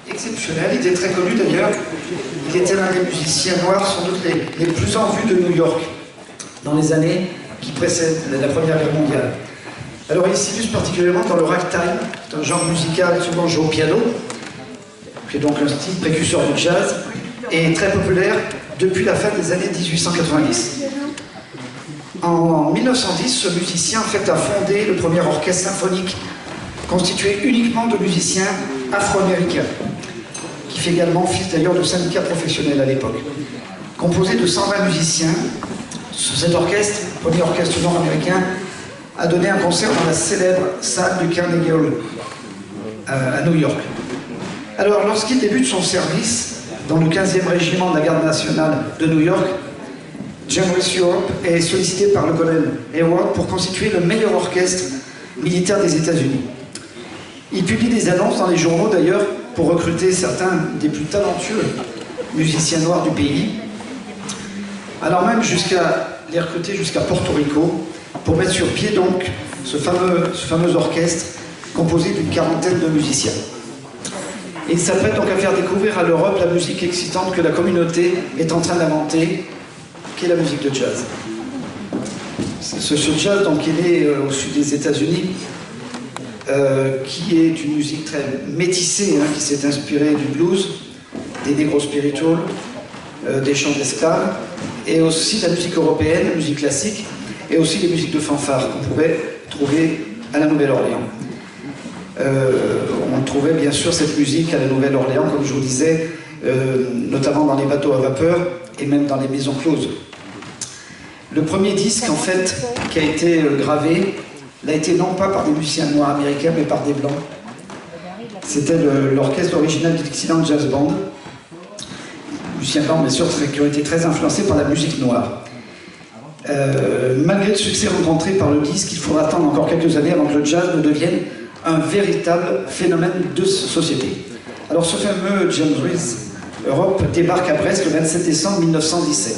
Exceptionnel, il était très connu d'ailleurs. Il était l'un des musiciens noirs sans doute les plus en vue de New York dans les années qui précèdent la Première Guerre mondiale. Alors il s'illustre particulièrement dans le ragtime, c'est un genre musical souvent joué au piano, qui est donc un style précurseur du jazz, et très populaire depuis la fin des années 1890. En 1910, ce musicien en fait a fondé le premier orchestre symphonique constitué uniquement de musiciens afro-américains, qui fait également office d'ailleurs de syndicat professionnel à l'époque. Composé de 120 musiciens, cet orchestre, le premier orchestre nord-américain, a donné un concert dans la célèbre salle du Carnegie Hall à New York. Alors, lorsqu'il débute son service dans le 15e régiment de la garde nationale de New York, James Europe est sollicité par le colonel Hayward pour constituer le meilleur orchestre militaire des États-Unis. Il publie des annonces dans les journaux d'ailleurs pour recruter certains des plus talentueux musiciens noirs du pays, alors même jusqu'à les recruter jusqu'à Porto Rico pour mettre sur pied donc ce fameux orchestre composé d'une quarantaine de musiciens. Et il s'apprête donc à faire découvrir à l'Europe la musique excitante que la communauté est en train d'inventer, qui est la musique de jazz. Ce jazz donc, est né au sud des États-Unis, qui est une musique très métissée, qui s'est inspirée du blues, des negro spirituals, des chants d'esclaves, et aussi de la musique européenne, la musique classique, et aussi les musiques de fanfare qu'on pouvait trouver à la Nouvelle-Orléans. On trouvait bien sûr cette musique à la Nouvelle-Orléans, comme je vous disais, notamment dans les bateaux à vapeur et même dans les maisons closes. Le premier disque, en fait, qui a été gravé, l'a été non pas par des musiciens noirs américains, mais par des blancs. C'était l'orchestre original du Dixieland Jazz Band. Musiciens blancs, bien sûr, qui ont été très influencés par la musique noire. Malgré le succès rencontré par le disque, il faudra attendre encore quelques années avant que le jazz ne devienne un véritable phénomène de société. Alors ce fameux James Europe débarque à Brest le 27 décembre 1917,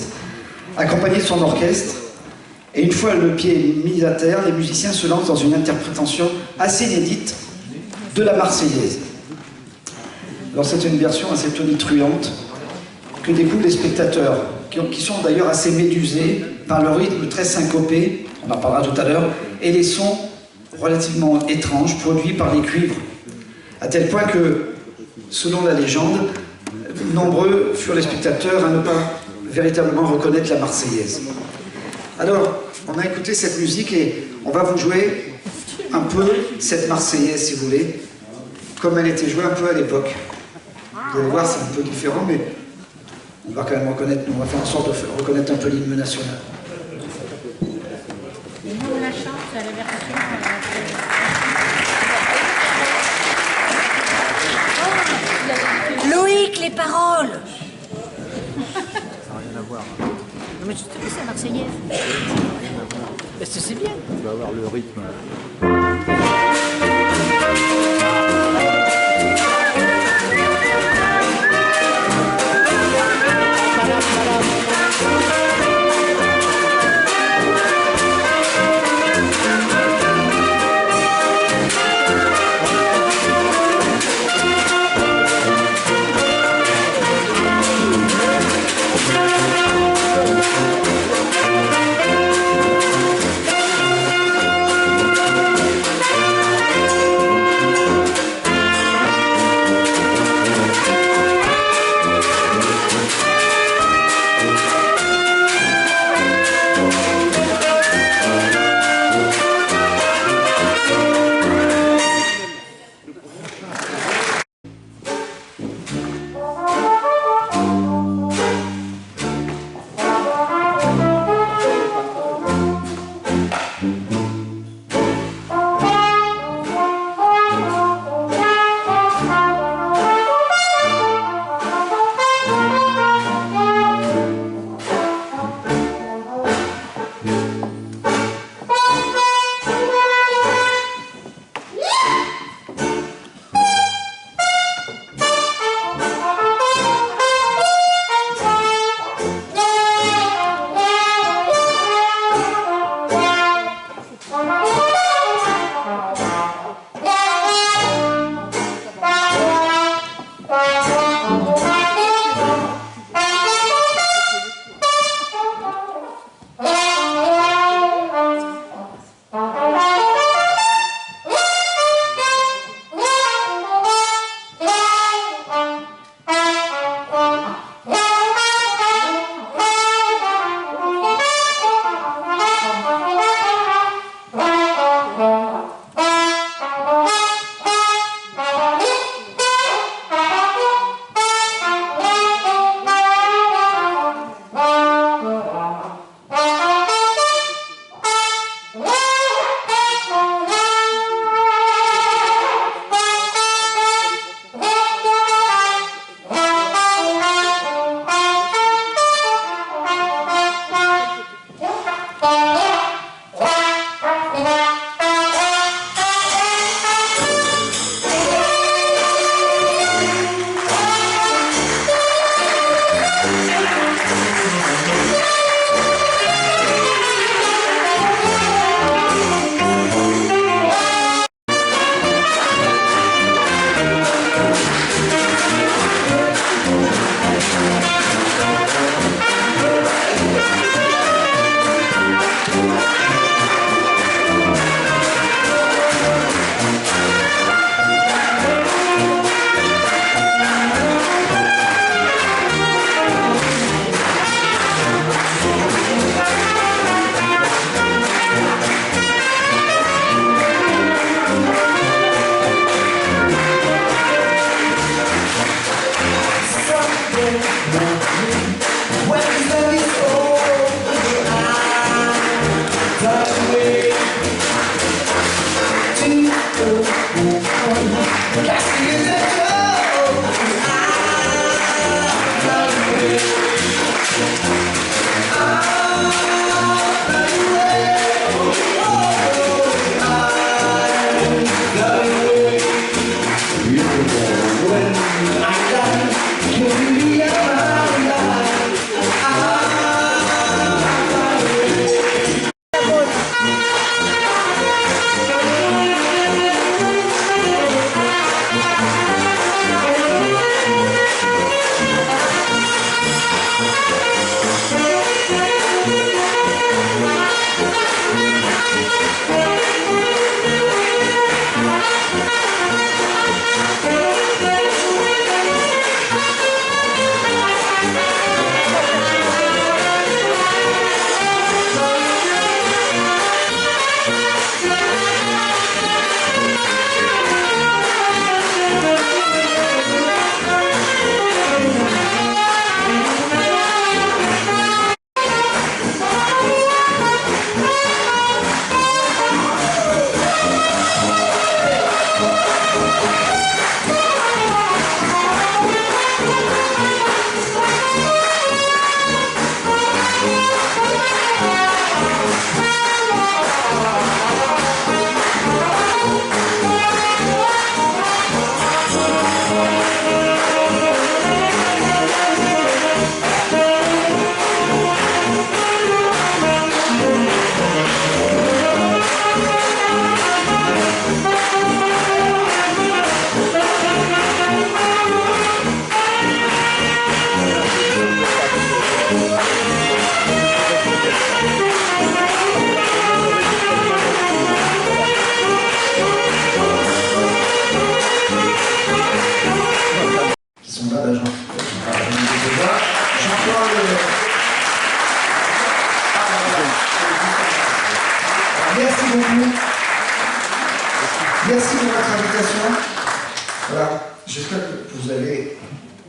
accompagné de son orchestre, et une fois le pied mis à terre, les musiciens se lancent dans une interprétation assez inédite de la Marseillaise. Alors c'est une version assez tonitruante que découvrent les spectateurs, qui sont d'ailleurs assez médusés par le rythme très syncopé, on en parlera tout à l'heure, et les sons relativement étranges produits par les cuivres, à tel point que, selon la légende, nombreux furent les spectateurs à ne pas véritablement reconnaître la Marseillaise. Alors, on a écouté cette musique et on va vous jouer un peu cette Marseillaise, si vous voulez, comme elle était jouée un peu à l'époque. Vous allez voir, c'est un peu différent, mais on va quand même reconnaître, on va faire en sorte de reconnaître un peu l'hymne national. Et nous, on la chante à la version... Loïc, les paroles! Ça n'a rien à voir. Non, mais je te dis, c'est la Marseillaise. Mais c'est bien. Tu vas avoir le rythme. Merci de votre invitation. Voilà, j'espère que vous avez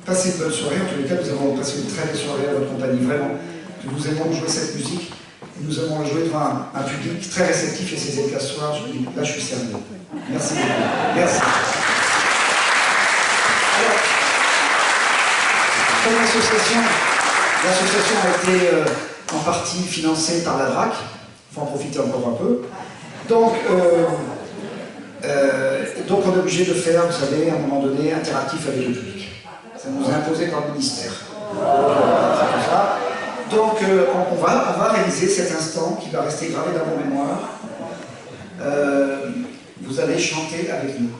passé une bonne soirée. En tous les cas, nous avons passé une très belle soirée à votre compagnie, vraiment. Nous aimons jouer cette musique et nous aimons la jouer devant un public très réceptif et ces éclats ce soir. Je dis, là, je suis sérieux. Merci beaucoup. Merci. Alors, comme l'association a été en partie financée par la DRAC, il faut en profiter encore un peu. Donc on est obligé de faire, vous savez, à un moment donné, interactif avec le public. Ça nous est imposé par le ministère. C'est comme ça. Donc on va réaliser cet instant qui va rester gravé dans vos mémoires. Vous allez chanter avec nous.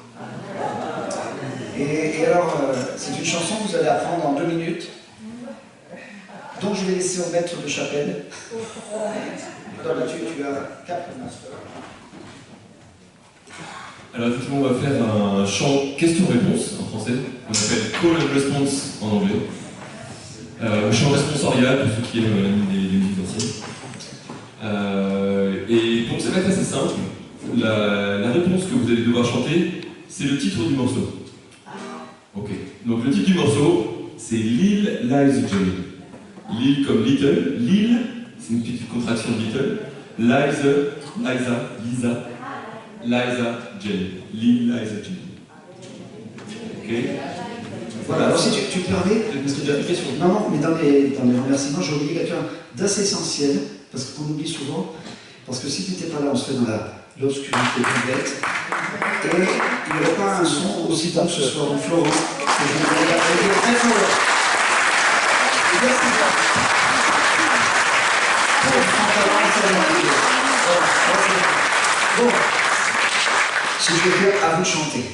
Et alors, c'est une chanson que vous allez apprendre en 2 minutes, dont je vais laisser au maître de chapelle. Donc là, tu as 4 masters. Alors effectivement, on va faire un chant question-réponse en français, qu'on appelle Call and Response en anglais. Un chant responsorial pour ceux qui aiment les musiques anciennes. Et donc ça va être assez simple. La réponse que vous allez devoir chanter, c'est le titre du morceau. Ok. Donc le titre du morceau, c'est Lil Liza Jane. Lil comme little. Lil, c'est une petite contraction de little. Liza Jane. Lil Liza Jane. Ok. Voilà, alors si tu me permets, non, mais dans les remerciements, j'ai oublié quelqu'un d'assez essentiel, parce qu'on oublie souvent, parce que si tu n'étais pas là, on serait dans l'obscurité complète, et il n'y aurait pas un son aussi bon que ce soir, donc Florent, que je voudrais applaudir très fort. Merci. Bon, si je vais faire à vous de chanter.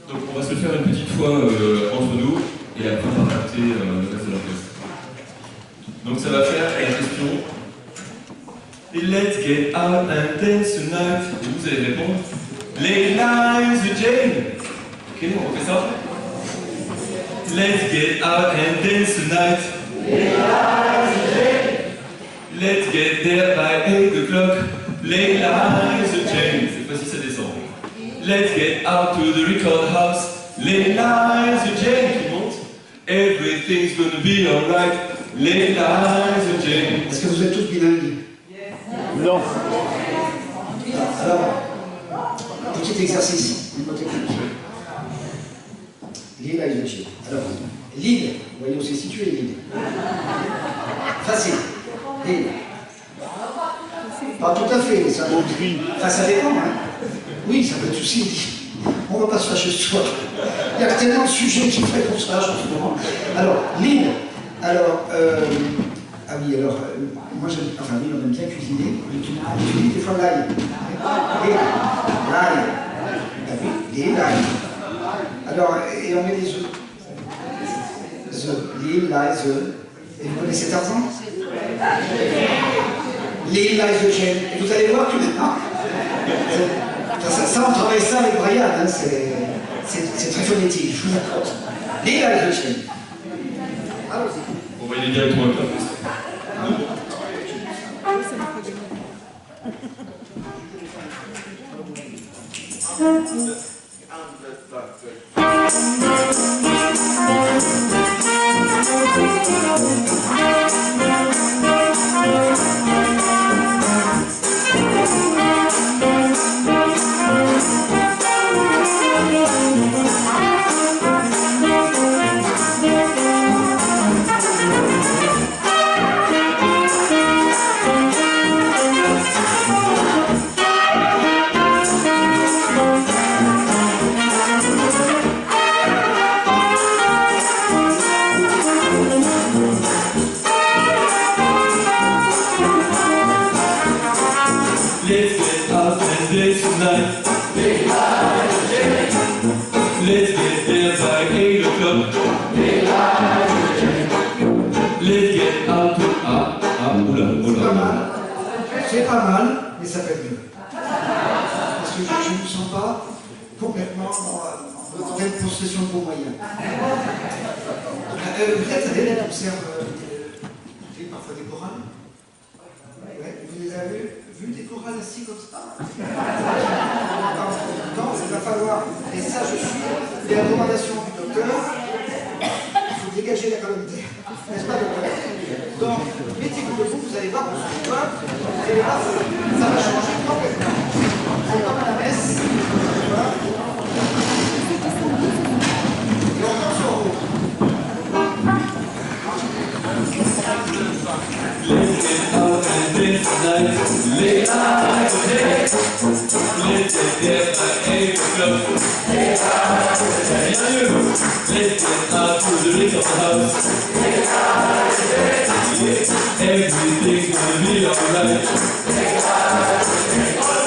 Donc on va se le faire une petite fois entre nous, et après on va capter le reste de l'orchestre. Donc ça va faire la question Let's get out and dance tonight. Et vous allez répondre Lil Liza Jane. Ok, on refait ça. Let's get out and dance tonight. Lil Liza Jane. Let's get there by 8 o'clock. Lil Liza Jane. Cette fois-ci ça descend. Let's get out to the record house. Lil Liza Jane qui monte. Everything's gonna be alright. Lil Liza Jane. Est-ce que vous êtes tous bilingues? Non. Alors, petit exercice mnémotechnique. Lil Liza Jane. Alors, Lille, vous voyez où c'est situé, Lille. Facile. Lille. Pas tout à fait, ça. Enfin, ça dépend, hein. Oui, ça peut être aussi. On va pas se fâcher ce soir. Il y a tellement de sujets qui feraient qu'on se fâche en ce moment. Alors, Lille. Alors, ah oui, alors, moi j'aime, enfin oui, on aime bien cuisiner. On utilise des fois l'ail. L'ail. Ah oui, l'ail. Alors, et on met des œufs. Lil, l'ail, œufs. Et vous connaissez Tarzan? Lil, l'ail, Jane. Et vous allez voir que maintenant, ça on travaille ça avec Brian, hein, c'est très phonétique, je vous accorde. Lil, l'ail, Jane. Allons-y. On va y aller directement avec la C'est pas mal, mais ça peut être mieux. Parce que je ne me sens pas complètement en pleine possession de vos moyens. Vous êtes allé à des concerts, parfois des chorales? Ouais, vous les avez vu des chorales assis comme ça? Non, il va falloir, et ça je suis les recommandations du docteur, il faut dégager la calamité. N'est-ce pas, docteur? Donc, mettez-vous debout, vous allez voir, vous allez voir, ça va changer complètement. C'est comme à la messe, voilà. Et on danse en haut. Let's get out and dance tonight. Late night today. Let's get there by 8 o'clock. Bienvenue. Let's get out to the rhythm of the house. Everything's gonna be alright.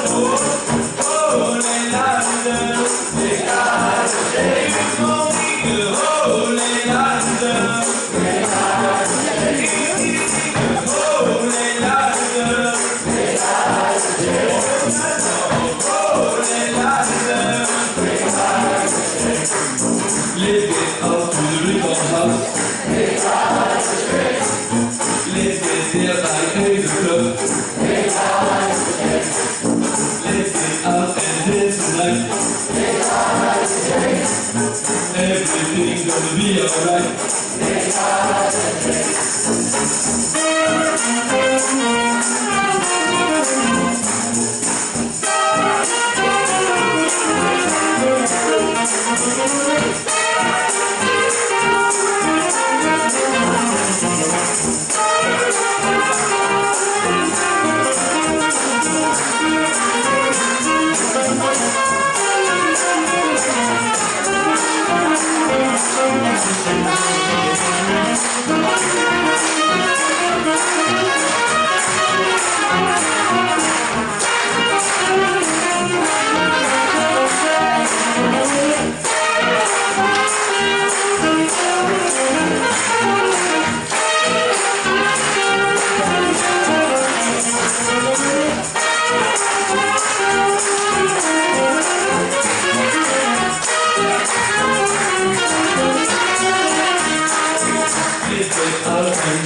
Oh, late night today. Late night today. It's gonna be good. Oh, late night today. Let's get out to the rhythm house. Let's get there by 8 o'clock. Let's get out and dance tonight. Everything's gonna be alright.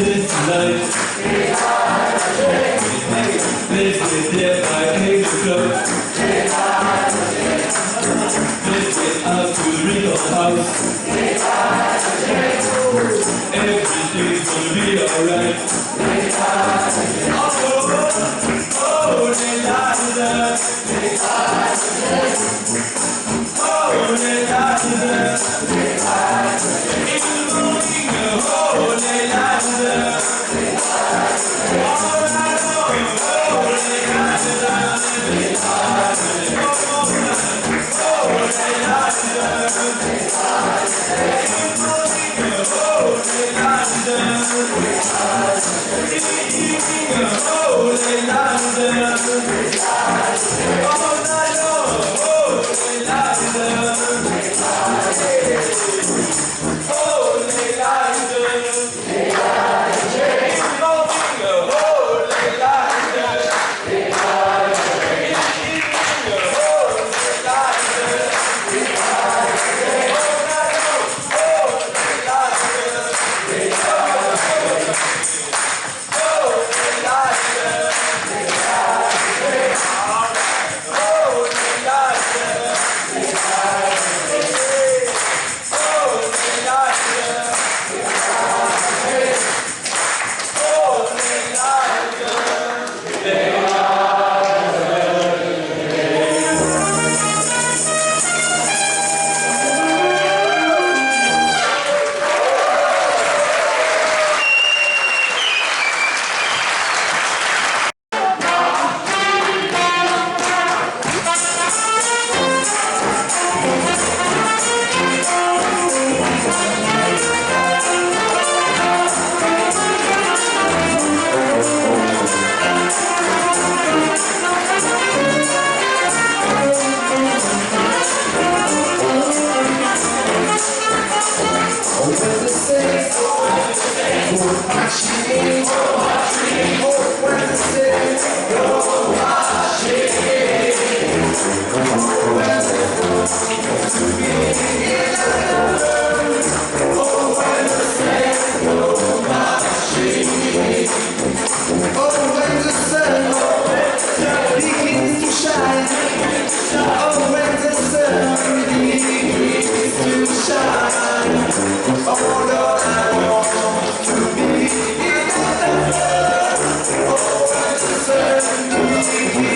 Tonight. Let's get there by 8 o'clock. Let's get out to the rhythm house. Everything's gonna be alright. Oh, they light it up. Oh, they light it up. In the morning, oh, they light it up. Oh, when the sun Au revoir.